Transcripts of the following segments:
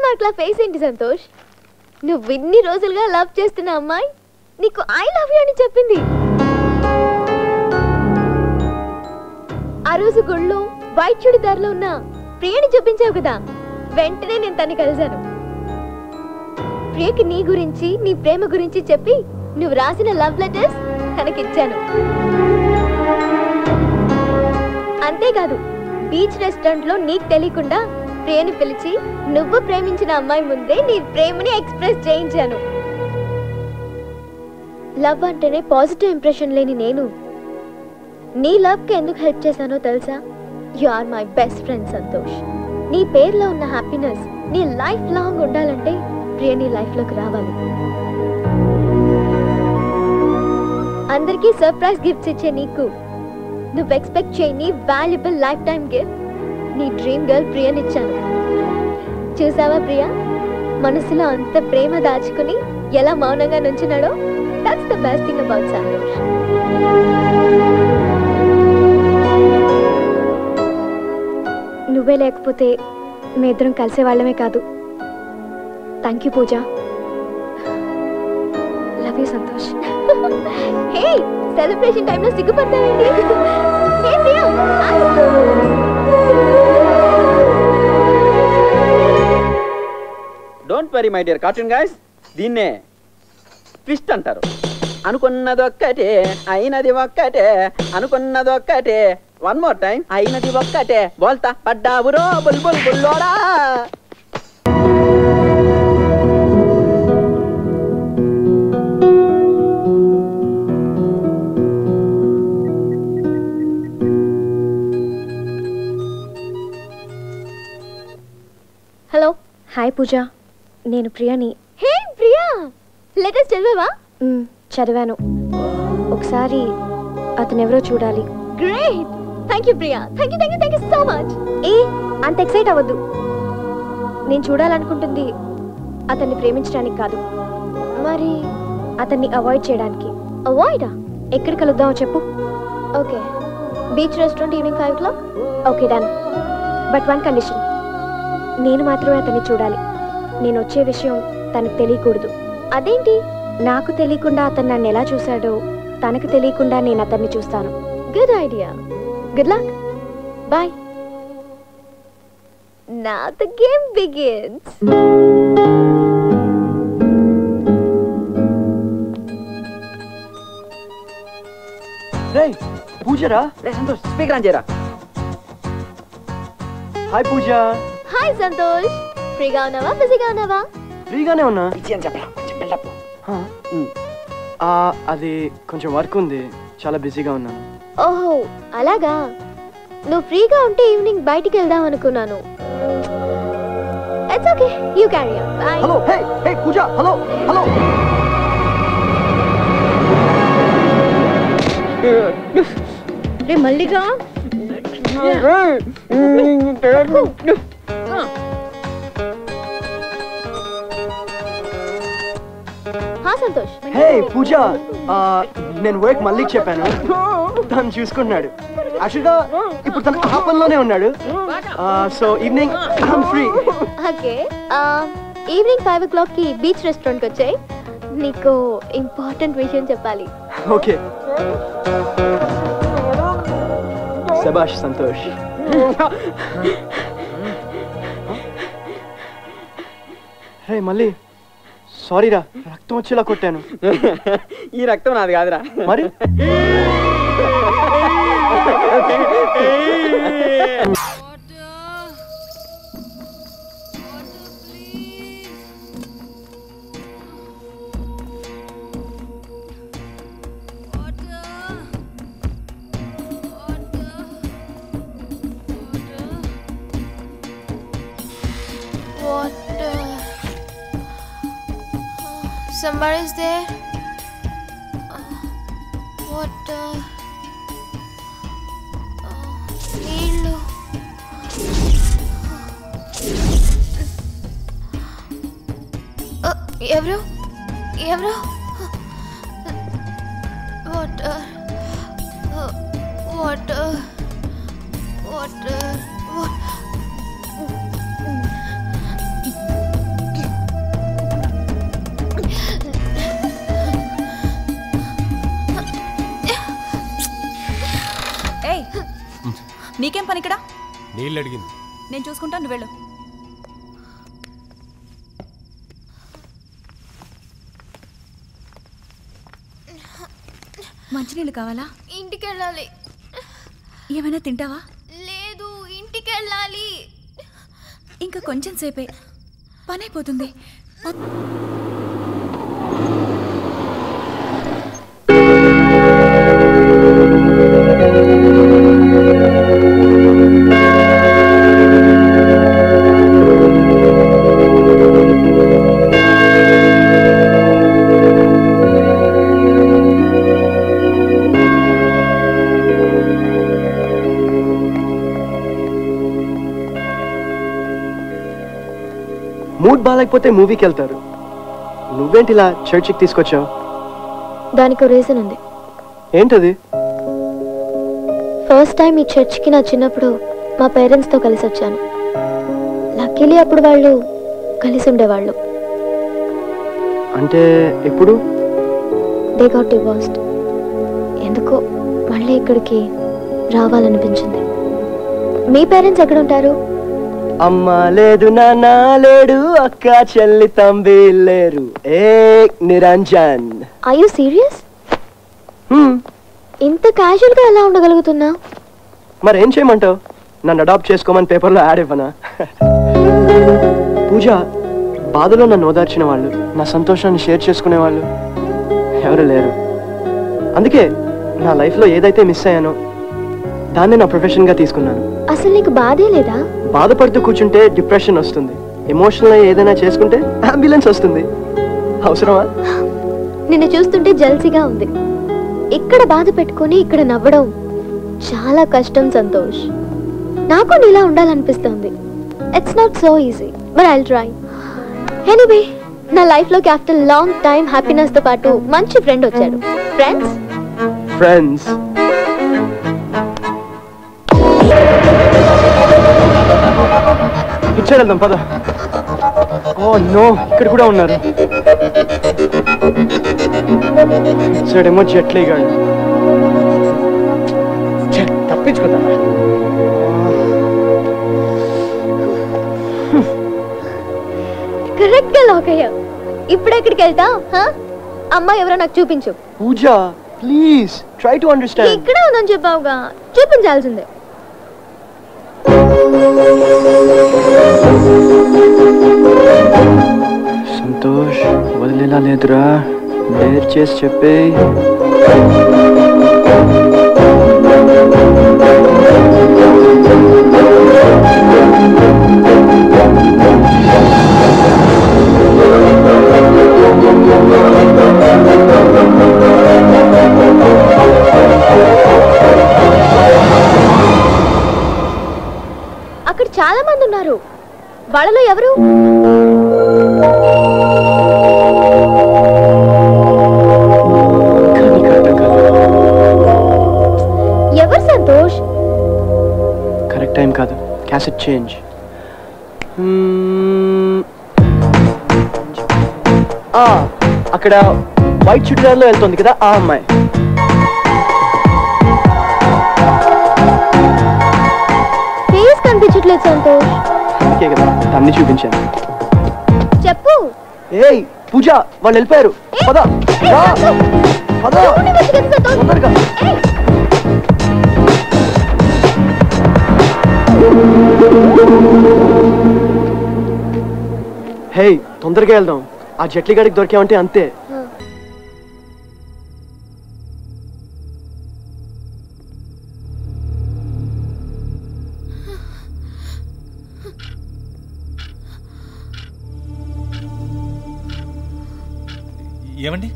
మార్క్లా face ఏంటి సంతోష్? నువ్వు ఇన్ని రోజులుగా లవ్ చేస్తున్న అమ్మాయి నీకు ఐ లవ్ యూ అని చెప్పింది. ఆ రోజు గుళ్ళో వైట్ చుడిదార్లో ఉన్న ప్రియని చూపించావు కదా, వెంటనే నేను తన్ని కలిశాను. ప్రియకి నీ గురించి, నీ ప్రేమ గురించి చెప్పి నువ్వు రాసిన లవ్ లెటర్స్ తనకిచ్చాను. అంతేకాదు, బీచ్ రెస్టారెంట్ లో నీకు తెలియకుండా ప్రియని పిలిచి నువ్వు ప్రేమించిన అమ్మాయి ముందే నీ ప్రేమని ఎక్స్ప్రెస్ చేయించాను. లవ్ అంటేనే పాజిటివ్ ఇంప్రెషన్ లేని నేను నీ లవ్ కి ఎందుకు హెల్ప్ చేశానో తెలుసా? You are my best friend Santosh. నీ పేరులో ఉన్న హ్యాపీనెస్ నీ లైఫ్ లాంగ్ ఉండాలంటే ప్రియ నీ లైఫ్ లోకి రావాలి. అందరికీ సర్ప్రైజ్ గిఫ్ట్స్ ఇచ్చే నీకు నువ్వు ఎక్స్పెక్ట్ చేయని వాల్యుబుల్ లైఫ్ టైం గిఫ్ట్ నీ డ్రీమ్ గర్ల్ ప్రియనిచ్చాను. చూసావా ప్రియ, మనసులో అంత ప్రేమ దాచుకుని ఎలా మౌనంగా నుంచున్నాడో? That's the best thing about Santosh. నువ్వే లేకపోతే మీ ఇద్దరం కలిసే వాళ్ళమే కాదు. Thank you Pooja. Love you Santosh. Hey, celebration టైంలో సిగ్గుపడతావేంటి? Hey Priya, don't worry my dear cartoon guys, దీన్నే ట్విస్ట్ అంటారు. అనుకున్నదొక్కటే అయినది ఒక్కటే, అనుకున్నదొక్కటే. One more time. అయినది ఒక్కటే, బోల్తా పడ్డావురో బుల్బుల్ బుల్లోడా. హలో. హాయ్ పూజ, నేను ప్రియని. హే ప్రియా, లెటర్స్ చదివావా? చదివాను. ఒకసారి అతను ఎవరో చూడాలి. Great, thank you Priya. Thank you thank you thank you so much. ఏ అంత ఎక్సైట్ అవ్వద్దు. నేను చూడాలనుకుంటుంది అతన్ని ప్రేమించడానికి కాదు, మరి అతన్ని అవాయిడ్ చేయడానికి. అవాయిడా? ఎక్కడ కలుద్దామో చెప్పు. Okay, beach restaurant evening 5 o'clock. Okay done. But one condition, నేను మాత్రమే అతన్ని చూడాలి. నేను వచ్చే విషయం తనకు తెలియకూడదు. అదేంటి? నాకు తెలియకుండా అతను నన్ను ఎలా చూశాడో తనకు తెలియకుండా నేను అతన్ని చూస్తాను. Good idea. Good luck. Bye. Now the game begins. రేయ్ పూజరా. రే సంతోష్, స్పీకర్ ఆన్ చేయరా. హాయ్ పూజ. హాయ్ సంతోష్. ఫ్రీగా ఉన్నావా, బిజీగా ఉన్నావా? ఫ్రీగానే ఉన్నా. బిజీ అని చెప్పరా, కొంచెం బిల్డప్. అది కొంచెం వర్క్ ఉంది, చాలా బిజీగా ఉన్నాను. ఓహో అలాగా. నువ్వు ఫ్రీగా ఉంటే ఈవినింగ్ బయటికి వెళ్దాం అనుకున్నాను. It's okay, you carry on. Bye. Hello. Hey hey Pooja, hello hello. రే మల్లిగా. హా సంతోష్. హే పూజ, నేను వర్క్ మళ్ళీ చెప్పాను, తను చూసుకుంటున్నాడు. యాక్చువల్గా ఇప్పుడు తను ఆ పనిలోనే ఉన్నాడు. So evening I'm free. Okay, evening 5 o'clock కి బీచ్ రెస్టారెంట్ కి వచ్చాయి. నీకు ఇంపార్టెంట్ విషయం చెప్పాలి. ఓకే. శభాష్ సంతోష్. హే మళ్ళీ సారీ రా, రక్తం వచ్చేలా కొట్టాను. ఈ రక్తం నాది కాదురా. మరి Somebody's there. What? Neelu. Evro? Evro? Water. Water. Water. నీకేం పని ఇక్కడ? నీళ్ళు అడిగింది. నేను చూసుకుంటా, నువ్వు వెళ్ళు. మంచినీళ్ళు కావాలా? ఇంటికి వెళ్ళాలి. ఏమైనా తింటావా? లేదు, ఇంటికి వెళ్ళాలి. ఇంకా కొంచెం సేపే, పని అయిపోతుంది. మూడ్ బాగాలేకపోతే మూవీకి వెళ్తారు. నువ్వేంటి ఇలా చర్చికి తీసుకొచ్చావు? దానికి రీజన్ ఉంది. ఏంటది? ఫస్ట్ టైం ఈ చర్చ్కి నా చిన్నప్పుడు మా పేరెంట్స్తో కలిసి వచ్చాను. లక్కీలీ అప్పుడు వాళ్ళు కలిసి ఉండేవాళ్ళు. అంటే ఎప్పుడు? They got divorced. ఎందుకో మళ్ళీ ఇక్కడికి రావాలనిపించింది. మీ పేరెంట్స్ ఎక్కడ ఉంటారు? అమ్మ లేదు, నాన్న లేడు, అక్క చెల్లి తంబి లేరు. ఏ నిరంజన్. Are you serious? ఇంత క్యాజువల్ గా ఎలా ఉండగలుగుతున్నా? మరి ఏం చేయమంటావు? నన్ను అడాప్ట్ చేసుకోమని పేపర్లో యాడ్ ఇవ్వనా? పూజ, బాధలో నన్ను ఓదార్చిన వాళ్ళు, నా సంతోషాన్ని షేర్ చేసుకునే వాళ్ళు ఎవరు లేరు. అందుకే నా లైఫ్లో ఏదైతే మిస్ అయ్యానో దాన్ని నా ప్రొఫెషన్గా తీసుకున్నాను. అసలు నీకు బాధే లేదా? బాధపడుతూ కూర్చుంటే డిప్రెషన్ వస్తుంది. ఎమోషనల్ ఏదైనా చేసుకుంటే అంబులెన్స్ వస్తుంది. అవసరమా? నిన్ను చూస్తుంటే జల్సీగా ఉంది. ఇక్కడ బాధ పెట్టుకొని ఇక్కడ నవ్వడం చాలా కష్టం సంతోష్. నాకు నీలా ఉండాలనిపిస్తుంది. It's not so easy, but I'll try. Anyway, నా లైఫ్ లోకి ఆఫ్టర్ లాంగ్ టైం హ్యాపీనెస్ తో పాటు మంచి ఫ్రెండ్ వచ్చాడు. ఫ్రెండ్స్ ఇచ్చాడు. వెళ్దాం పద. ఓ నో, ఇక్కడ కూడా ఉన్నారు. ఇచ్చాడేమో జట్లీ గాడు. తప్పించుకుందా? కరెక్ట్ గా లాక్ అయ్యా. ఇప్పుడు ఎక్కడికి వెళ్తా? అమ్మ ఎవరో నాకు చూపించు. పూజ ప్లీజ్ ట్రై టు అండర్స్టాండ్. ఇక్కడే ఉందని చెప్పావుగా, చూపించాల్సిందే. సంతోష్, వదిలేలా లేదురా, డేర్ చేసి చెప్పే. అక్కడ చాలా మంది ఉన్నారు. వాళ్ళలో ఎవరు? ఎవరు సంతోష్? కరెక్ట్ టైం కాదు, క్యాసెట్ చేంజ్. అక్కడ వైట్ చుడిదార్లో వెళ్తుంది కదా ఆ అమ్మాయి. ఫేస్ కనిపించట్లేదు సంతోష్. అందుకే కదా తన్ని చూపించాను. చెప్పు. ఏయ్ పూజ, వాళ్ళు వెళ్ళిపోయారు. పద పద తొందరగా. హే తొందరగా వెళ్దాం. ఆ జట్లీ గాడికి దొరికామంటే అంతే. ఏమండి?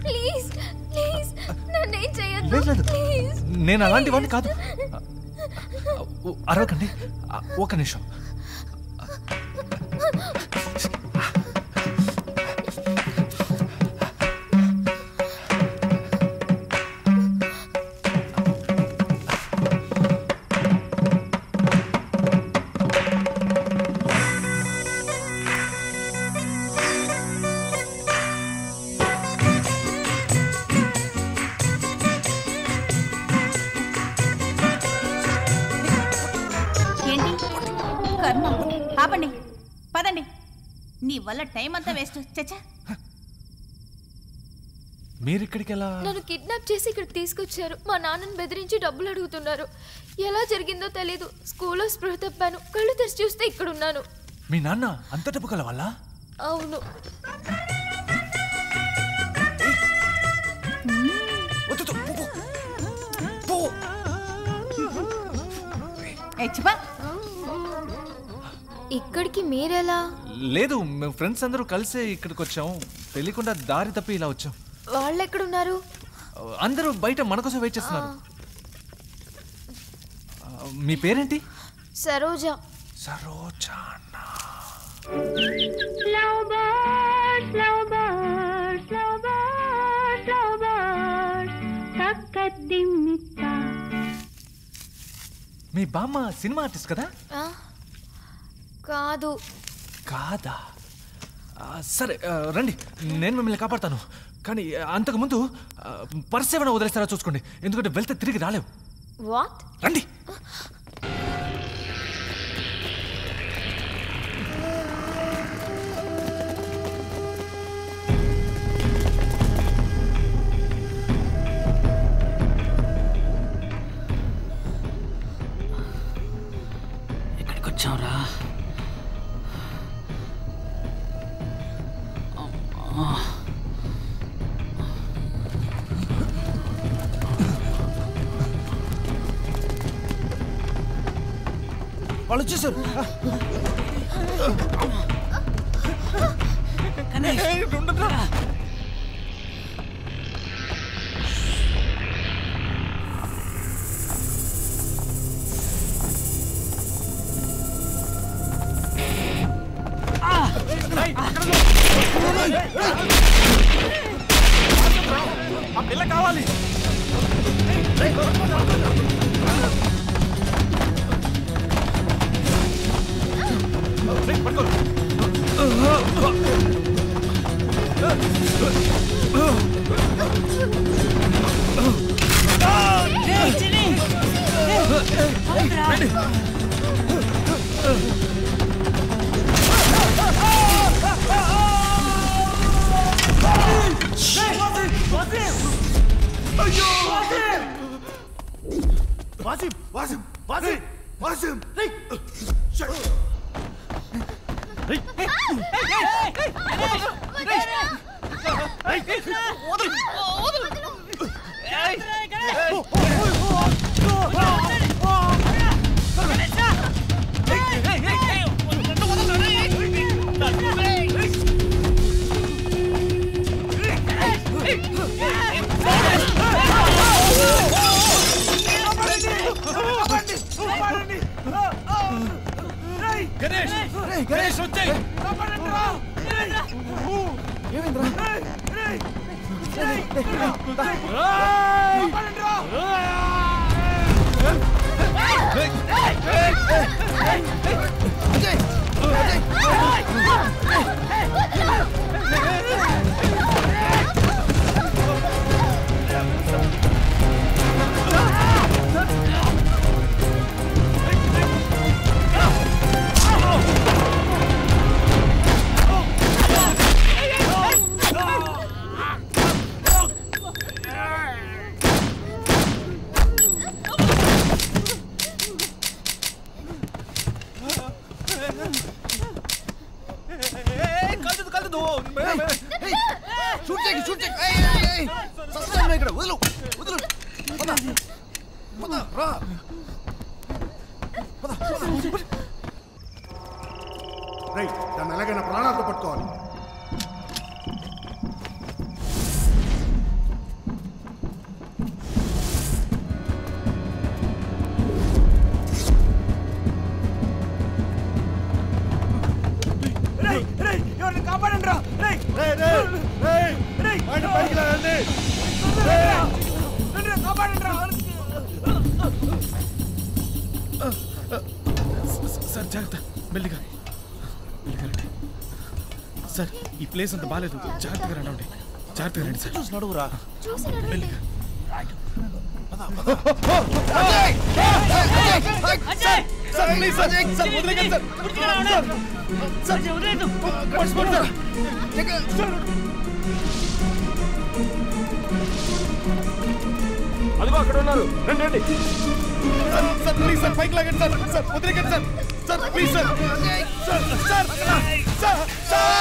ప్లీజ్ ప్లీజ్ నన్ను ఏం చేయొద్దు. లేదు ప్లీజ్. నేను అలాంటి వాడిని కాదు. అరవకండి, ఒక నిమిషం. వల్ల టైం అంతా వేస్ట్. చచ్చా, మీరు ఇక్కడికి ఎలా? నన్ను కిడ్నాప్ చేసి ఇక్కడికి తీసుకొచ్చారు. మా నాన్నని బెదిరించి డబ్బులు అడుగుతున్నారు. ఎలా జరిగిందో తెలీదు. స్కూల్లో స్పృహ తప్పాను. కళ్ళు తెరిచి చూస్తే ఇక్కడ ఉన్నాను. మీ నాన్న అంత డబ్బు కల వల్ల? అవును. ఇక్కడికి మీరెలా? లేదు, మేము ఫ్రెండ్స్ అందరూ కలిసి ఇక్కడికి వచ్చాం. తెలియకుండా దారి తప్పి ఇలా వచ్చాం. వాళ్ళు ఎక్కడున్నారు? అందరూ బయట మన కోసం వెయిట్ చేస్తున్నారు. మీ పేరేంటి? సరోజ. సరోజా. మీ బామ్మ సినిమా ఆర్టిస్ట్ కదా? కాదు. కాదా? సరే రండి, నేను మిమ్మల్ని కాపాడతాను. కానీ అంతకుముందు పర్స్ ఏమైనా వదిలేస్తారా చూసుకోండి, ఎందుకంటే వెళ్తే తిరిగి రాలేవు. వాట్? రండి. ఎక్కడికి వచ్చావురా? వాళ్ళు వచ్చేసారు. ఆ పిల్ల కావాలి. గణేష్ వచ్చేయ్. దాన్ని ఎలాగైనా ప్రాణాలతో పట్టుకోవాలి. కాపాడండి రా. సార్ జాగ్రత్త, మెల్లిగా రండి. సార్ ఈ ప్లేస్ అంత బాగాలేదు, జాగ్రత్తగా రండి. జాగ్రత్తగా రండి సార్. చూసి నడవండి. అదిగో అక్కడ ఉన్నారు, రండి రండి. సార్ ప్లీజ్ సార్ పైకి లాగండి సార్. సార్ వదిలేకండి sir. Sir please sir. Sir sir sir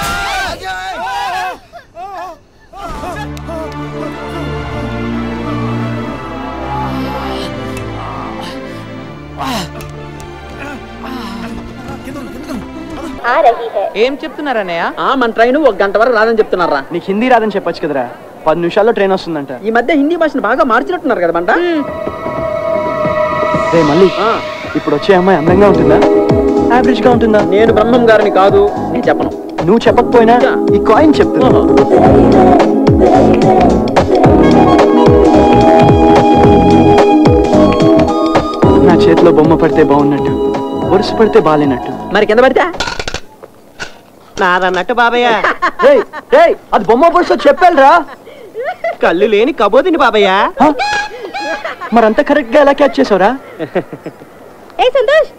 ఏం చెప్తున్నారన్నయ్య? మన ట్రైన్ 1 గంట వరకు రాదని చెప్తున్నారా? నీకు హిందీ రాదని చెప్పొచ్చు కదరా. 10 నిమిషాల్లో ట్రైన్ వస్తుందంట. ఈ మధ్య హిందీ భాషను బాగా మార్చినట్టున్నారు కదా బంట. రే మళ్ళీ ఇప్పుడు వచ్చే అమ్మాయి అందంగా ఉంటుందా, యావరేజ్ గా ఉంటుందా? నేను బ్రహ్మం గారిని కాదు, నేను చెప్పను. నువ్వు చెప్పకపోయినా ఈ కాయిన్ చెప్తున్నా. నా చేతిలో బొమ్మ పడితే బాగున్నట్టు, వరుస పడితే బాలేనట్టు. మరి కింద పడితే నాదన్నట్టు బాబయ్య. అది బొమ్మ పడుసో చెప్పాలిరా. కళ్ళు లేని కబోదిని బాబయ్య. మరంత కరెక్ట్ గా ఎలా క్యాచ్ చేసావురా? ఏ సంతోష్,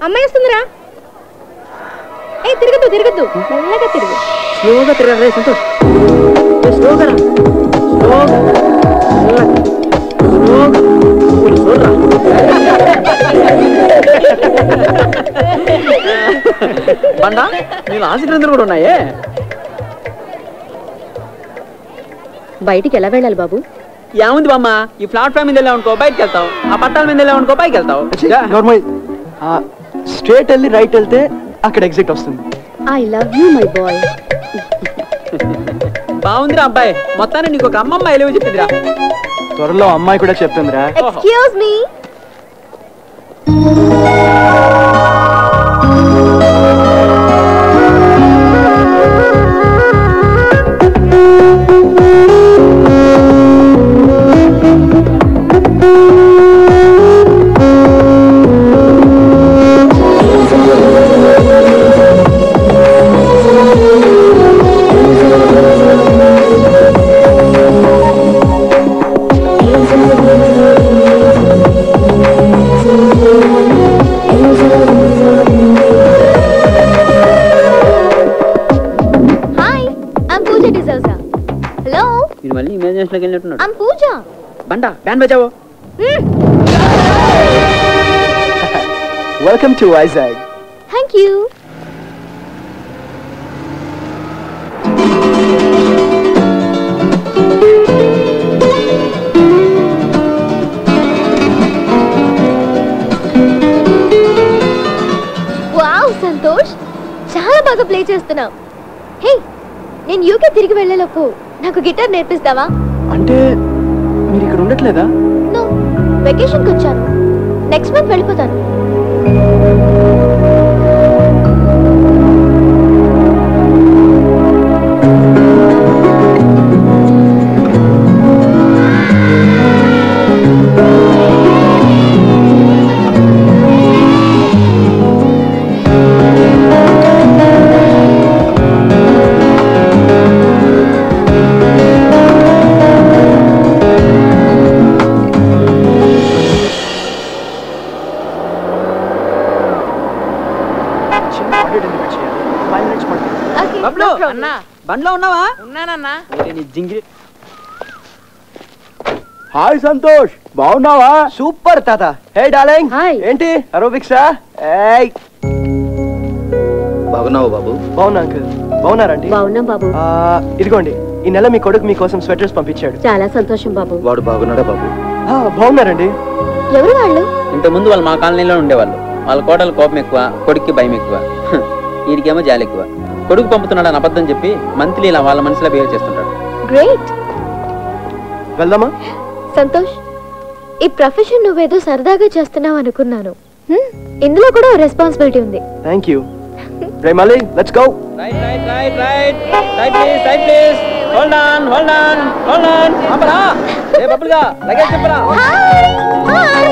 అమ్మాయి వస్తుందిరా. ఏ తిరగద్దు తిరగద్దు, మెల్లగా తిరుగు. స్లోగా తిరగరా సంతోష్. స్లోగా రా, స్లోగా స్లోగా. బండా నీళ్ళు ఆశీర్వాదాలు కూడా ఉన్నాయే. బయటికి ఎలా వెళ్ళాలి బాబు? ఏముంది బామ్మ, ఈ ప్లాట్ఫామ్ మీద వెళ్ళావు అనుకో బయటకు వెళ్తావు, ఆ పట్టాల మీద వెళ్ళావు అనుకో పైకి వెళ్తావు. స్ట్రేట్ వెళ్ళి రైట్ వెళ్తే అక్కడ ఎగ్జిట్ వస్తుంది. I love you my boy. బాగుందిరా అబ్బాయి, మొత్తాన్ని నీకు ఒక అమ్మమ్మ ఎలివి చెప్పిందిరా. త్వరలో అమ్మాయి కూడా చెప్తుందిరా. Excuse me. I'm Pooja. Banda, band bajao. Welcome to Vizag. Thank you. Wow, Santosh. చాలా బాగా ప్లే చేస్తున్నావు. హే, నేను యూకే తిరిగి వెళ్ళేలోపు నాకు గిటార్ నేర్పిస్తావా? అంటే మీరు ఇక్కడ ఉండట్లేదా? నో, వెకేషన్కి వచ్చాను. నెక్స్ట్ మంత్ వెళ్ళిపోతాను. బండ్లో ఉన్నావా? ఉన్నానన్నా. హాయ్ సంతోష్, బాగున్నావా? సూపర్ తాత. హే డార్లింగ్. ఏంటి అరోబిక్సా? ఏయ్ బాగున్నావు బాబు? బాగున్నా అంకుల్. బాగున్నారండి? బాగున్నాం బాబు. ఇదిగోండి, ఈ నెల మీ కొడుకు మీకోసం స్వెటర్స్ పంపించాడు. చాలా సంతోషం బాబు. వాడు బాగున్నాడా బాబు? బాగున్నారండి. ఎవరు వాళ్ళు? ఇంతకుముందు వాళ్ళు మా కాలనీలో ఉండేవాళ్ళు. వాళ్ళ కోడలు కోపం ఎక్కువ, కొడుక్కి భయం ఎక్కువ. వీడికేమో జాలి ఎక్కువ. కొడుకు పంపుతున్నాడు అని అబద్ధం చెప్పి మంత్లీ ఇలా వాళ్ళ మనసులో బిహేవ్ చేస్తుంటాడు. గ్రేట్. వెళ్దామా? సంతోష్, ఈ ప్రొఫెషన్ నువ్వేదో సరదాగా చేస్తున్నావు అనుకున్నాను. ఇందులో కూడా రెస్పాన్సిబిలిటీ ఉంది. Thank you. రేమలి, let's go. Right right right right right please, right please. Hold on hold on hold on. ఆపరా. ఏ బబ్బులుగా లగేజ్ చెప్పరా. Hi hi.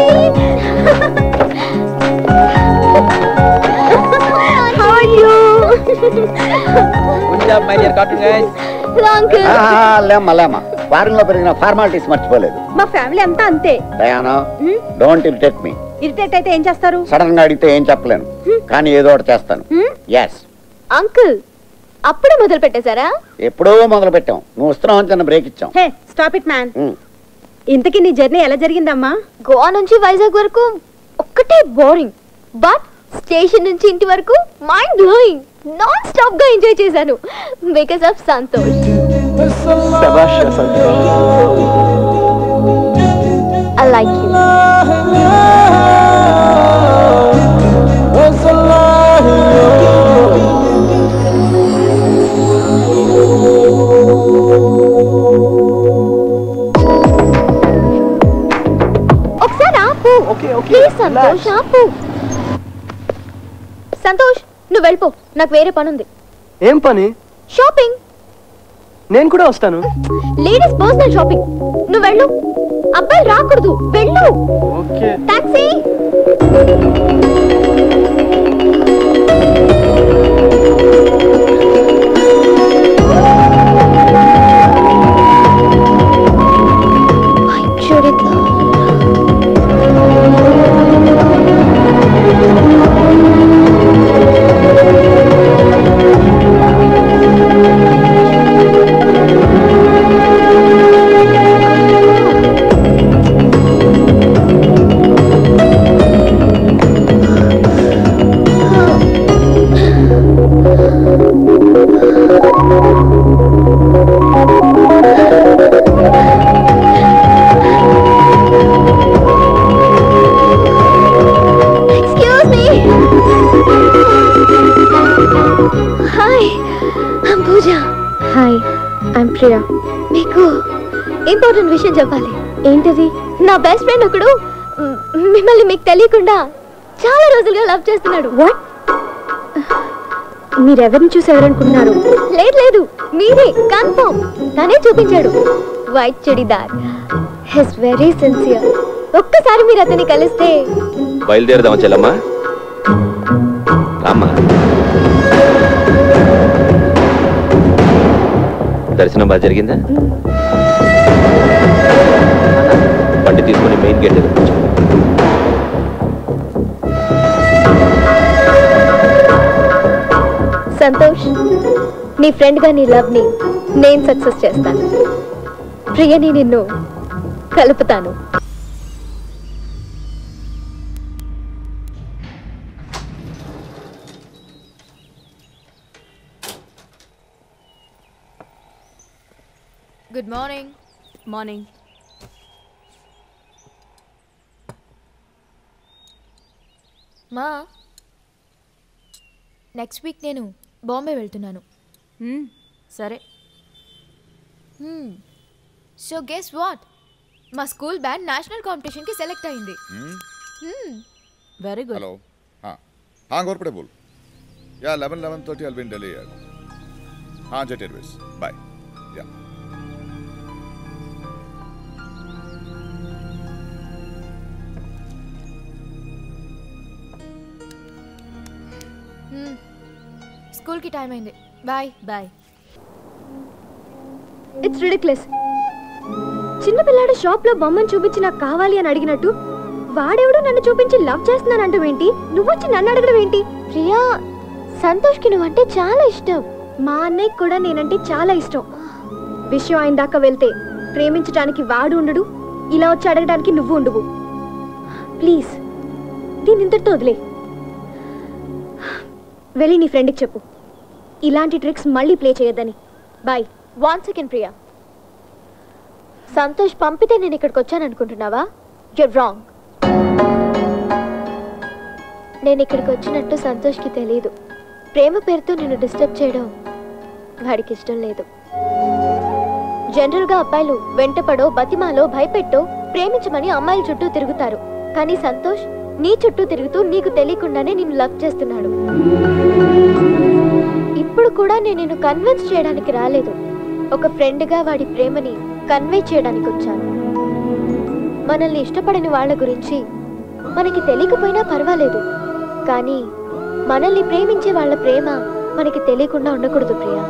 How are you? Good job my dear cartoon guys. Hello uncle. లేమ్మా లేమ్మా, foreign లో పెరిగిన formalities మర్చిపోలేదు. మా ఫ్యామిలీ అంతా అంతే. దయానా, డోంట్ ఇరిటేట్ మీ. ఇరిటేట్ అయితే ఏం చేస్తారు? సడన్ గా అడిగితే ఏం చెప్పలేను, కానీ ఏదో ఒకటి చేస్తాను. ఎస్ అంకుల్, అప్పుడే మొదలు పెట్టేశారా? ఎప్పుడో మొదలు పెట్టాం. నువ్వు వస్తున్నావు అని చిన్న బ్రేక్ ఇచ్చాం. హే స్టాప్ ఇట్ మ్యాన్. ఇంతకీ నీ జర్నీ ఎలా జరిగిందమ్మా? గోవా నుంచి వైజాగ్ వరకు ఒక్కటే బోరింగ్, బట్ స్టేషన్ నుంచి ఇంటి వరకు మైండ్ బ్లోయింగ్. నాన్ స్టాప్ గా ఎంజాయ్ చేశాను because of Santosh. I like you. ఒకసారి ఆపు. ప్లీజ్ సంతోష్ ఆపు. సంతోష్ నువ్వు వెళ్ళిపో, నాకు వేరే పని ఉంది. ఏం పని? షాపింగ్. నేను కూడా వస్తాను. Ladies personal shopping. నువ్వు వెళ్ళు, అబ్బాయిలు రాకూడదు. వెళ్ళు. ఓకే. టాక్సీ. మీకు ఇంపార్టెంట్ విషయం చెప్పాలి. ఏంటది? నా బెస్ట్ ఫ్రెండ్ ఒకడు మిమ్మల్ని మీకు తెలియకుండా చాలా రోజులుగా లవ్ చేస్తున్నాడు. వాట్? మీరెవరిని చూసి ఎవరనుకుంటున్నారు? లేదు లేదు, మీరే కన్ఫర్మ్. తనే చూపించాడు. White churidar. His very sincere. ఒక్కసారి మీరు అతన్ని కలిస్తే. బయలుదేరదామా చెల్లమ్మా? రామ్మా. దర్శనం బాగా జరిగిందా? బండి తీసుకుని మెయిన్ గేట్ దగ్గర కూర్చో. సంతోష్, నీ ఫ్రెండ్ గా నీ లవ్ ని నేను సక్సెస్ చేస్తాను. ప్రియని నిన్ను కలుపుతాను. Good morning. మార్నింగ్. మా నెక్స్ట్ వీక్ నేను బాంబే వెళ్తున్నాను. సరే. సో గెస్ వాట్, మా స్కూల్ బ్యాండ్ నేషనల్ కాంపిటీషన్కి సెలెక్ట్ అయింది. Very good. हेलो, हाँ घोरपड़े बोल. या 11:30 I'll be in Delhi. हाँ Jet Airways. Bye. Yeah. స్కూల్కి టైం అయింది. బాయ్. బాయ్. It's ridiculous. చిన్నపిల్లాడు షాప్ లో బొమ్మను చూపించి నాకు కావాలి అని అడిగినట్టు వాడెవడో నన్ను చూపించి లవ్ చేస్తున్నానంటావు ఏంటి? నువ్వొచ్చి నన్ను అడగడం ఏంటి? ప్రియా, సంతోష్కి నువ్వంటే చాలా ఇష్టం. మా అన్నయ్యకి కూడా నేనంటే చాలా ఇష్టం. విషయం ఆయన దాకా వెళ్తే ప్రేమించడానికి వాడు ఉండడు, ఇలా వచ్చి అడగడానికి నువ్వు ఉండవు. ప్లీజ్ దీన్ని ఇంతటితో వదిలే. వెళ్ళి నీ ఫ్రెండ్కి చెప్పు ఇలాంటి ట్రిక్స్ మళ్ళీ ప్లే చేయొద్దని. బాయ్. 1 సెకండ్ ప్రియా. సంతోష్ పంపితే నేను ఇక్కడికి వచ్చాను అనుకుంటున్నావా? You're wrong. నేను ఇక్కడికి వచ్చినట్టు సంతోష్కి తెలియదు. ప్రేమ పేరుతో నిన్ను డిస్టర్బ్ చేయడం వాడికి ఇష్టం లేదు. జనరల్గా అబ్బాయిలు వెంటపడో బతిమాలో భయపెట్టో ప్రేమించమని అమ్మాయిల చుట్టూ తిరుగుతారు. కానీ సంతోష్ నీ చుట్టూ తిరుగుతూ నీకు తెలియకుండానే నిన్ను లవ్ చేస్తున్నాడు. ఇప్పుడు కూడా నేను నిన్ను కన్విన్స్ చేయడానికి రాలేదు. ఒక ఫ్రెండ్గా వాడి ప్రేమని కన్వే చేయడానికి వచ్చాను. మనల్ని ఇష్టపడని వాళ్ళ గురించి మనకి తెలియకపోయినా పర్వాలేదు, కానీ మనల్ని ప్రేమించే వాళ్ళ ప్రేమ మనకి తెలియకుండా ఉండకూడదు ప్రియా.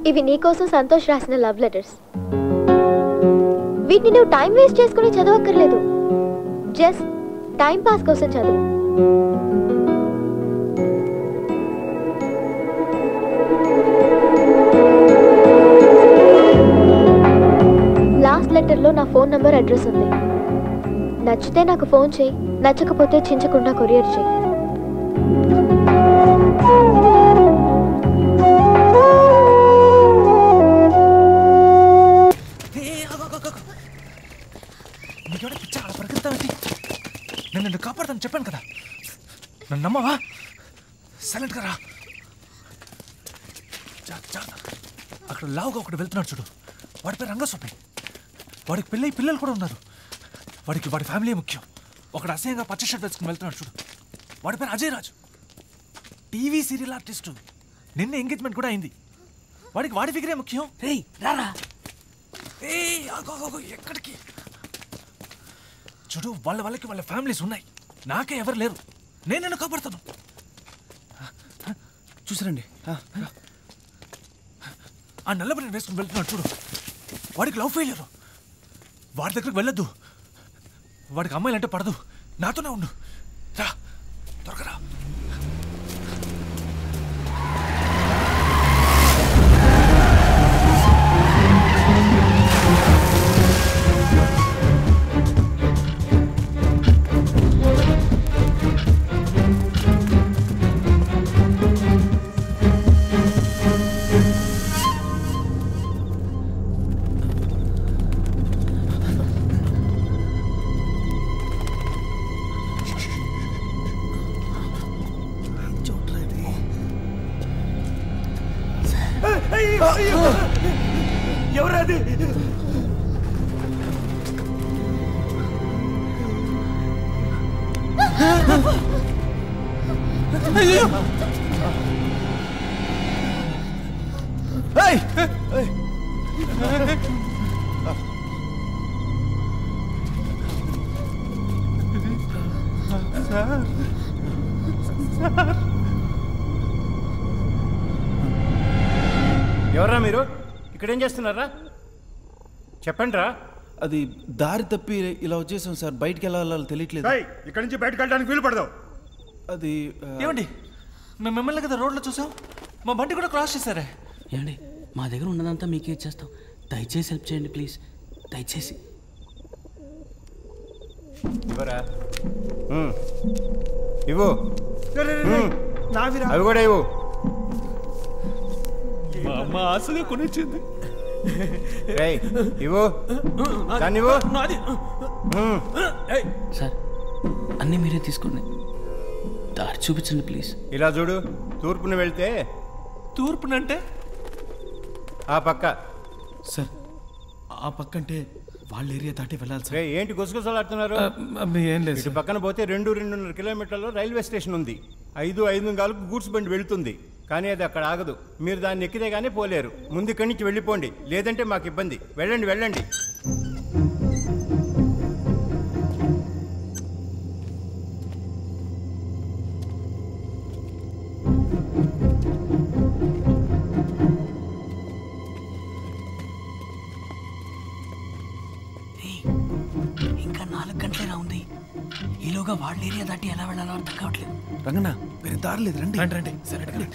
ఇవి నీకోసం సంతోష్ రాసిన లవ్ లెటర్స్. వీటిని నువ్వు టైం వేస్ట్ చేసుకుని చదవక్కర్లేదు. జస్ట్ టైం పాస్ కోసం చదువు. లాస్ట్ లెటర్లో నా ఫోన్ నంబర్, అడ్రస్ ఉంది. నచ్చితే నాకు ఫోన్ చేయి, నచ్చకపోతే చించకుండా కొరియర్ చేయి. నేను కాపాడుతాను చెప్పాను కదా, నన్ను నమ్మవా? సైలెంట్గా రా. అక్కడ లావుగా ఒకటి వెళ్తున్నాడు చూడు, వాడి పేరు రంగస్వామి. వాడికి పెళ్ళి పిల్లలు కూడా ఉన్నారు. వాడికి వాడి ఫ్యామిలీ ముఖ్యం. ఒకడు అసహ్యంగా పచ్చ షర్ట్ వేసుకుని వెళ్తున్నాడు చూడు, వాడి పేరు Ajay Raju. TV serial artist. నిన్న ఎంగేజ్మెంట్ కూడా అయింది. వాడికి వాడి ఫిగరే ముఖ్యం. రేయ్ రారా. ఎక్కడికి చూడు, వాళ్ళకి వాళ్ళ ఫ్యామిలీస్ ఉన్నాయి. నాకే ఎవరు లేరు. నేను నిన్ను కాపాడుతాను. చూసారండి, ఆ నల్లబడిని వేసుకుని వెళ్తున్నాడు చూడు, వాడికి లవ్ ఫెయిలియర్. వాడి దగ్గరికి వెళ్ళొద్దు. వాడికి అమ్మాయిలంటే పడదు. నాతోనే ఉండు. రా, త్వరగా రా. ఎవరది? ఎవరా మీరు? ఇక్కడేం చేస్తున్నారా? చెప్పండి రా. అది దారి తప్పి ఇలా వచ్చేసాం సార్. బయటికి వెళ్ళాలో తెలియట్లేదు. ఇక్కడి నుంచి బయటకు వెళ్ళడానికి వీలు పడదు. అది ఏమండి, మేము మిమ్మల్ని కదా రోడ్లో చూసాం. మా బండి కూడా క్రాస్ చేశారే. ఏమండి, మా దగ్గర ఉన్నదంతా మీకే ఇచ్చేస్తాం. దయచేసి హెల్ప్ చేయండి ప్లీజ్, దయచేసి. ఇవ్వరా? ఇవ్వు. అవి కూడా ఇవ్వు. మా ఆశగా కొనిచ్చింది. ఇవ్వు. దాన్ని ఇవ్వు. సార్, అన్నీ మీరే తీసుకోండి. దారి చూపించండి ప్లీజ్. ఇలా చూడు, తూర్పున వెళ్తే. తూర్పునంటే ఆ పక్క. సార్, ఆ పక్క అంటే వాళ్ళ ఏరియా దాటి వెళ్ళాలి సార్. ఏంటి గుసగుసలాడుతున్నారు? ఏం లేదు. ఇటు పక్కన పోతే 2-2.5 కిలోమీటర్లో రైల్వే స్టేషన్ ఉంది. 5-5:15 గూడ్స్ బండి వెళుతుంది. కానీ అది అక్కడ ఆగదు. మీరు దాన్ని ఎక్కితే కానీ పోలేరు. ముందు ఇక్కడి నుంచి వెళ్ళిపోండి, లేదంటే మాకు ఇబ్బంది. వెళ్ళండి వెళ్ళండి. ఇంకా 4 గంటలేనా ఉంది. ఈలోగా వాళ్ళ ఏరియా దాటి ఎలా వెళ్ళాలో అర్థం కావట్లేదు. రంగనా, వేరే దారి లేదు. రండి రండి రండి. సరే రండి.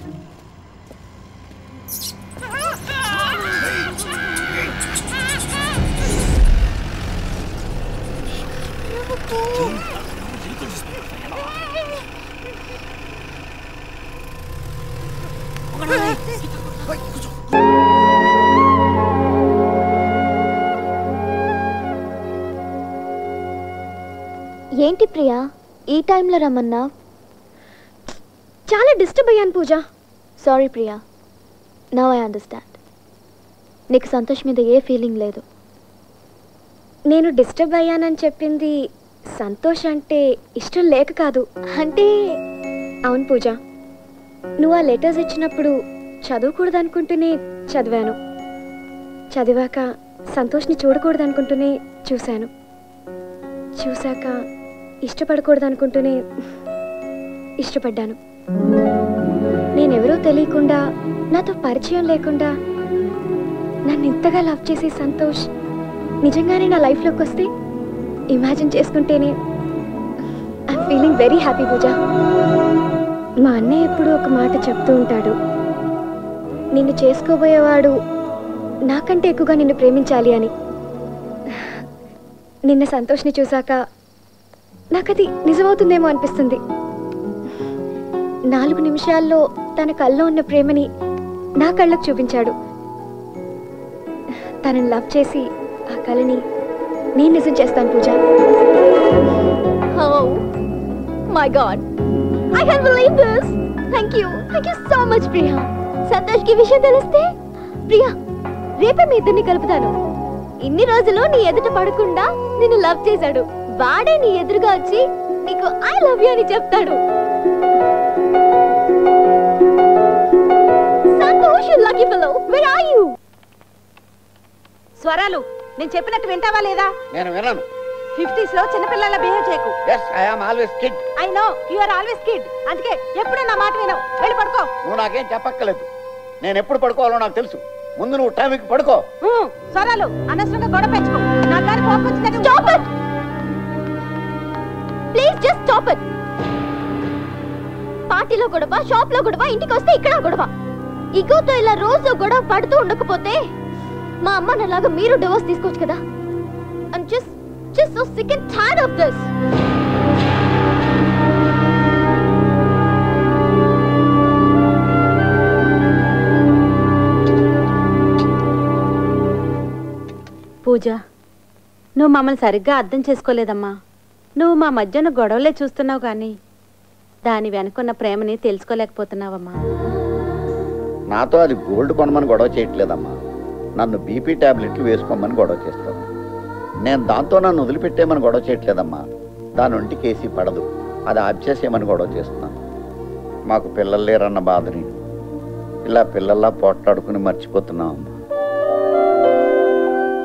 ఏంటి ప్రియా, ఈ టైంలో రమ్మన్నా? చాలా డిస్టర్బ్ అయ్యాను Pooja. Sorry Priya, now I understand. నీకు సంతోష్ మీద ఏ ఫీలింగ్ లేదు. నేను డిస్టర్బ్ అయ్యానని చెప్పింది సంతోష్ అంటే ఇష్టం లేక కాదు. అంటే అవును పూజ, నువ్వు ఆ లెటర్స్ ఇచ్చినప్పుడు చదవకూడదనుకుంటూనే చదివాను. చదివాక సంతోష్ని చూడకూడదనుకుంటూనే చూశాను. చూశాక ఇష్టపడకూడదనుకుంటూనే ఇష్టపడ్డాను. నేనెవరో తెలియకుండా, నాతో పరిచయం లేకుండా నన్ను ఇంతగా లవ్ చేసే సంతోష్ నిజంగానే నా లైఫ్లోకి వస్తే ఇమాజిన్ చేసుకుంటేనే ఐఎమ్ ఫీలింగ్ వెరీ హ్యాపీ పూజ. మా అన్నయ్య ఎప్పుడూ ఒక మాట చెప్తూ ఉంటాడు, నిన్ను చేసుకోబోయేవాడు నాకంటే ఎక్కువగా నిన్ను ప్రేమించాలి అని. నిన్న సంతోష్ని చూశాక నాకది నిజమవుతుందేమో అనిపిస్తుంది. 4 నిమిషాల్లో తన కల్లో ఉన్న ప్రేమని నా కళ్ళకు చూపించాడు. తనని లవ్ చేసి ఆ కళని నేను నిజం చేస్తాను పూజ. Oh my God, I can't believe this. Thank you so much Priya. Santosh కి విషయం తెలిస్తే ప్రియా రేపే మీ ఇద్దరిని కలుపుతాను. ఇన్ని రోజులు నీ ఎదుట పడకుండా నిన్ను లవ్ చేశాడు, వాడే నీ ఎదురుగా వచ్చి నీకు ఐ లవ్ యూ అని చెప్తాడు. Santosh, lucky fellow, where are you? స్వరాలు, నేను చెప్పినట్టు వింటావా లేదా? నేను వినను. 50s లో చిన్నపిల్లల బిహేవ్ చేయకు. yes I am always kid. I know you are always kid. అందుకే ఎప్పుడు నా మాట వినవు. వెళ్ళి పడుకో. నువ్వు నాకేం చెప్పక్కర్లేదు, నేను ఎప్పుడు పడుకోవాలో నాకు తెలుసు. ముందు నువ్వు టైంకి పడుకో. స్వరాలు, అనవసరంగా గొడవ పెంచుకో. నా గారి కోపం వచ్చిందంటే Stop it! Please just stop it. పార్టీలో గొడవ, షాప్ లో గొడవ, ఇంటికి వస్తే ఇక్కడ గొడవ. ఇగోతో ఇలా రోజు గొడవ పడుతూ ఉండకపోతే మా అమ్మ నాలాగా మీరు డివోర్స్ తీసుకోవచ్చు కదా. I'm just so sick and tired of this. పూజ, నువ్వు మమ్మల్ని సరిగ్గా అర్థం చేసుకోలేదమ్మా. నువ్వు మా మధ్యన గొడవలే చూస్తున్నావు కానీ దాని వెనుకున్న ప్రేమని తెలుసుకోలేకపోతున్నావమ్మా. నాతో అది గోల్డ్ కొనమని గొడవ చేయట్లేదమ్మా, నన్ను బీపీ టాబ్లెట్లు వేసుకోమని గొడవ చేస్తాను. నేను దాంతో నన్ను వదిలిపెట్టేమని గొడవ చేయట్లేదమ్మా, దాని ఒంటికి వేసి పడదు, అది ఆఫ్ చేసేయమని గొడవ చేస్తున్నాను. మాకు పిల్లలు లేరన్న బాధని ఇలా పిల్లల్లా పోట్లాడుకుని మర్చిపోతున్నామమ్మా.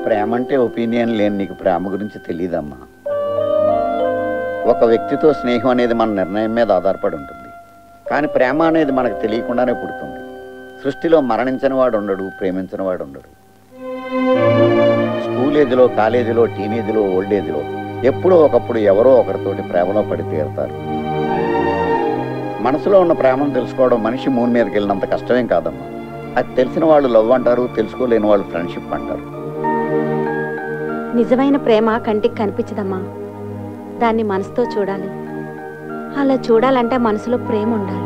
ప్రేమ అంటే ఒపీనియన్ లేని నీకు ప్రేమ గురించి తెలియదమ్మా. ఒక వ్యక్తితో స్నేహం అనేది మన నిర్ణయం మీద ఆధారపడి ఉంటుంది, కానీ ప్రేమ అనేది మనకు తెలియకుండానే పుడుతుంది. సృష్టిలో మరణించని వాడు ఉండడు, ప్రేమించని వాడు ఉండడు. స్కూల్ ఏజ్లో, కాలేజీలో, టీనేజ్లో, ఓల్డ్ ఏజ్లో ఎప్పుడో ఒకప్పుడు ఎవరో ఒకరితోటి ప్రేమలో పడి తీరుతారు. మనసులో ఉన్న ప్రేమను తెలుసుకోవడం మనిషి మూన్ మీదకి వెళ్ళినంత కష్టమేం కాదమ్మా. అది తెలిసిన వాళ్ళు లవ్ అంటారు, తెలుసుకోలేని వాళ్ళు ఫ్రెండ్షిప్ అంటారు. నిజమైన ప్రేమ కంటికి కనిపించదమ్మా, దాన్ని మనసుతో చూడాలి. అలా చూడాలంటే మనసులో ప్రేమ ఉండాలి.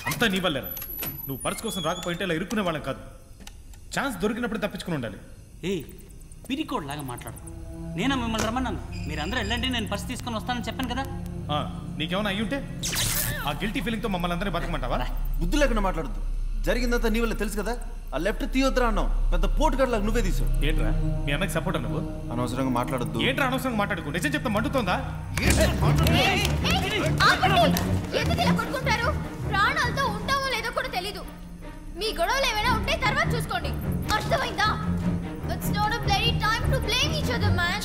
అంతా నీ వల్లేరా. నువ్వు పర్స్ కోసం రాకపోయింటే ఇలా ఇరుక్కునే వాళ్ళం కాదు. ఛాన్స్ దొరికినప్పుడు తప్పించుకుని ఉండాలి. పిరికోడ్ లాగా మాట్లాడు. నేనా మిమ్మల్ని రమ్మన్నాను, మీరందరూ వెళ్ళండి, నేను పర్స్ తీసుకొని వస్తానని చెప్పాను కదా. నీకేమైనా అయ్యుంటే ఆ గిల్టీ ఫీలింగ్తో మమ్మల్ని అందరినీ బతకమంటావా? బుద్ధి లేకుండా మాట్లాడద్దు. జరిగిందంతా నీ వల్ల తెలుసు కదా. ఆ లెఫ్ట్ తీయొద్దురా అన్నావు, పెద్ద పోటుగాడ్లాగా నువ్వే తీసావు. ఏంట్రా మీ అన్నకి సపోర్ట్ నువ్వు? అనవసరంగా మాట్లాడద్దు. ఏంట్రా అనవసరంగా మాట్లాడుకో? నిజం చెప్తా మండుతోందా? ప్రాణాలతో ఉంటామో లేదో కూడా తెలీదు. మీ గొడవలు ఏమైనా ఉంటే తర్వాత చూసుకోండి, అర్థమైందా? It's not a bloody time to blame each other, man.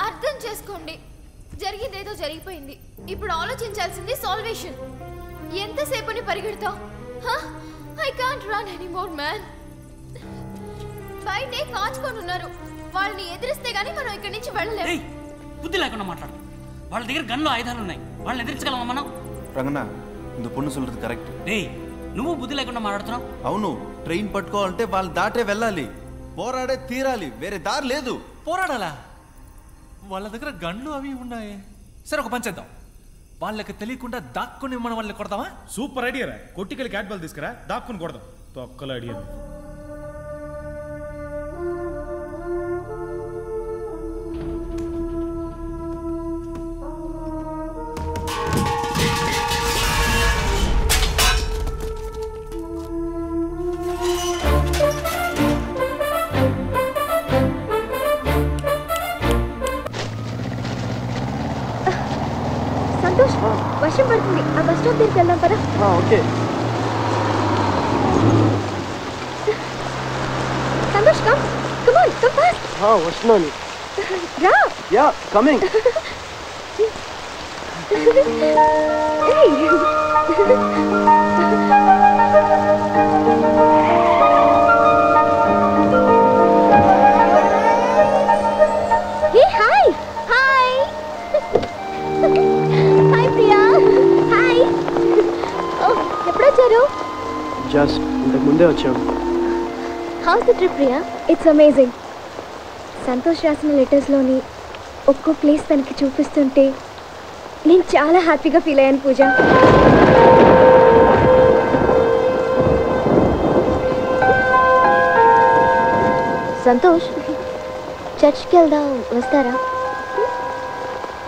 అర్థం చేసుకోండి, జరిగిందేదో జరిగిపోయింది. ఇప్పుడు ఆలోచించాల్సింది salvation. ఎంతసేపని పరిగెడతావు? I can't run anymore, man. బయటే కాచుకొని ఉన్నారు, వాళ్ళని ఎదిరిస్తే గానీ మనం ఇక్కడి నుంచి వెళ్ళలేము. బుద్ధి లేకుండా మాట్లాడు. వాళ్ళ దగ్గర గన్లో ఆయుధాలు ఉన్నాయి, వాళ్ళని ఎదిరించగలమా మనం? రంగనా, இந்த பொண்ணு சொல்றது కరెక్ట్. నువ్వు బుద్ధి లేకుండా మాట్లాడుతున్నావు. అవును, ట్రైన్ పట్టుకోవాలంటే వాళ్ళు దాటే వెళ్ళాలి, పోరాడే తీరాలి, వేరే దారి లేదు. పోరాడాలా? వాళ్ళ దగ్గర గన్లు అవి ఉన్నాయి. సరే ఒక పని చేద్దాం, వాళ్ళకి తెలియకుండా దాక్కుని మన వాళ్ళని కొడతామా? సూపర్ ఐడియా రా. కొట్టికెళ్ళి క్యాట్ బాల్ తీసుకురా, దాక్కుని కొడదాం. తొక్కల ఐడియా. సంతోష్ వర్షం పడుతుంది, ఆ బస్ స్టాప్ దగ్గరికి వెళ్దాం పదా. Okay. Santosh come on come fast. వస్తున్నాను. రా. Yeah coming. జస్ట్ ఇంతకు ముందే వచ్చాము. House the trip Priya? It's amazing. Santosh రాసిన లెటర్స్లోని ఒక్కో ప్లేస్ తనకి చూపిస్తుంటే నేను చాలా హ్యాపీగా ఫీల్ అయ్యాను పూజ. సంతోష్ చర్చ్కి వెళ్దాం, వస్తారా?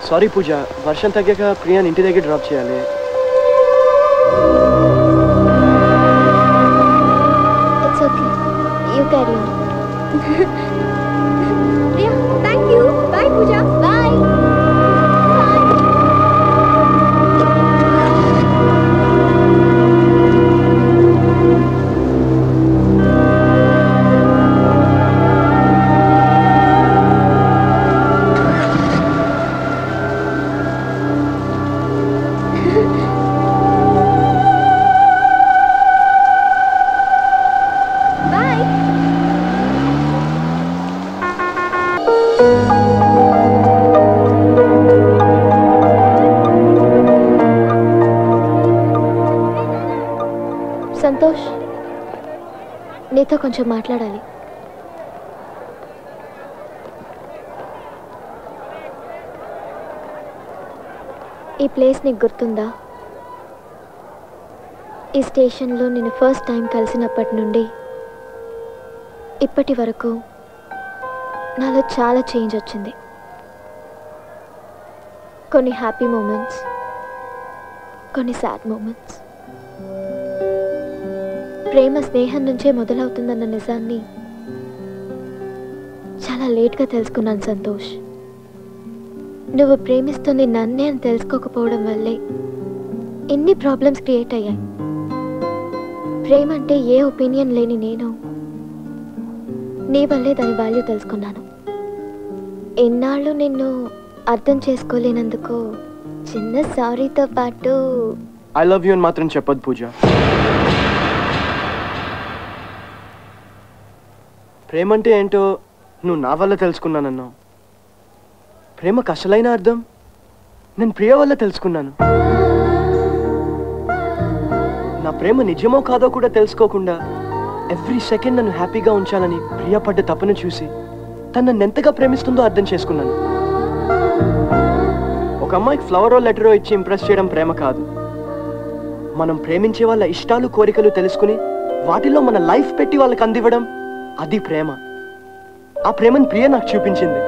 సారీ పూజ, వర్షం తగ్గాక ప్రియాని ఇంటి దగ్గర డ్రాప్ చేయాలి. You carry on. Priya, thank you. Bye, Pooja. Bye. Santosh, నీతో కొంచెం మాట్లాడాలి. ఈ ప్లేస్ నీకు గుర్తుందా? ఈ స్టేషన్లో నేను ఫస్ట్ టైం కలిసినప్పటి నుండి ఇప్పటి వరకు నాలో చాలా చేంజ్ వచ్చింది. కొన్ని హ్యాపీ మూమెంట్స్, కొన్ని సాడ్ మూమెంట్స్. ప్రేమ స్నేహం నుంచే మొదలవుతుందన్న నిజాన్ని చాలా లేట్గా తెలుసుకున్నాను సంతోష్. నువ్వు ప్రేమిస్తుంది నన్నే అని తెలుసుకోకపోవడం వల్లే ఎన్ని ప్రాబ్లమ్స్ క్రియేట్ అయ్యాయి. ప్రేమ అంటే ఏ ఒపీనియన్ లేని నేను నీ వల్లే దాని వాల్యూ తెలుసుకున్నాను. ఎన్నాళ్ళు నిన్ను అర్థం చేసుకోలేనందుకు చిన్న సారీతో పాటు ఐ లవ్ యూ అని మాత్రం చెప్పొద్దు పూజ. ప్రేమ అంటే ఏంటో నువ్వు నా వల్ల తెలుసుకున్నానన్నావు. ప్రేమకు అసలైన అర్థం నేను ప్రియ వల్ల తెలుసుకున్నాను. నా ప్రేమ నిజమో కాదో కూడా తెలుసుకోకుండా ఎవ్రీ సెకండ్ నన్ను హ్యాపీగా ఉంచాలని ప్రియ పడ్డ తపను చూసి తను నన్ను ఎంతగా ప్రేమిస్తుందో అర్థం చేసుకున్నాను. ఒక అమ్మాయికి ఫ్లవరో లెటరో ఇచ్చి ఇంప్రెస్ చేయడం ప్రేమ కాదు. మనం ప్రేమించే వాళ్ళ ఇష్టాలు కోరికలు తెలుసుకుని వాటిలో మన లైఫ్ పెట్టి వాళ్ళకి అందివ్వడం, అది ప్రేమ. ఆ ప్రేమను ప్రియ నాకు చూపించింది.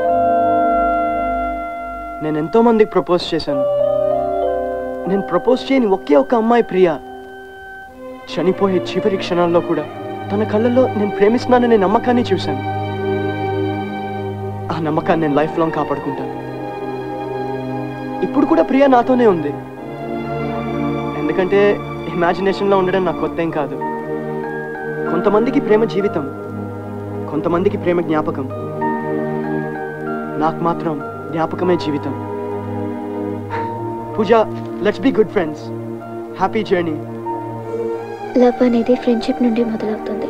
నేను ఎంతో మందికి ప్రపోజ్ చేశాను. నేను ప్రపోజ్ చేయని ఒకే ఒక్క అమ్మాయి ప్రియ. చనిపోయే చివరి క్షణాల్లో కూడా తన కళ్ళల్లో నేను ప్రేమిస్తున్నాననే నమ్మకాన్ని చూశాను. ఆ నమ్మకాన్ని నేను లైఫ్ లాంగ్ కాపాడుకుంటాను. ఇప్పుడు కూడా ప్రియ నాతోనే ఉంది. ఎందుకంటే ఇమాజినేషన్లో ఉండడం నాకు కొత్త ఏం కాదు. కొంతమందికి ప్రేమ జీవితం, కొంతమందికి ప్రేమ జ్ఞాపకం. నాకు మాత్రం జ్ఞాపకమే జీవితం. Pooja, let's be good friends. Happy journey. Love అనేది ఫ్రెండ్షిప్ నుండి మొదలవుతుంది.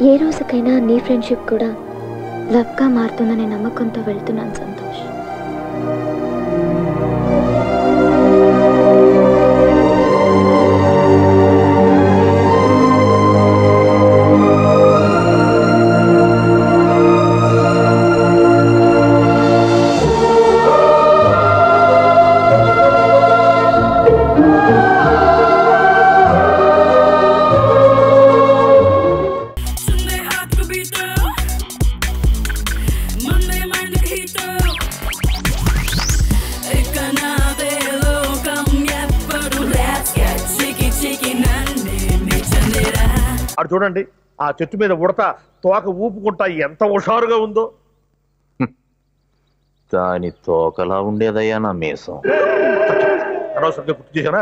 ఏ రోజుకైనా నీ ఫ్రెండ్షిప్ కూడా లవ్గా మారుతుందనే నమ్మకంతో వెళ్తున్నాను సంతోష్. అటు చూడండి, ఆ చెట్టు మీద ఉడత తోక ఊపుకుంటా ఎంత హుషారుగా ఉందో. దాని తోకలా ఉండేదయ్యా నా మీసం. అనవసరంగా గుర్తు చేశానా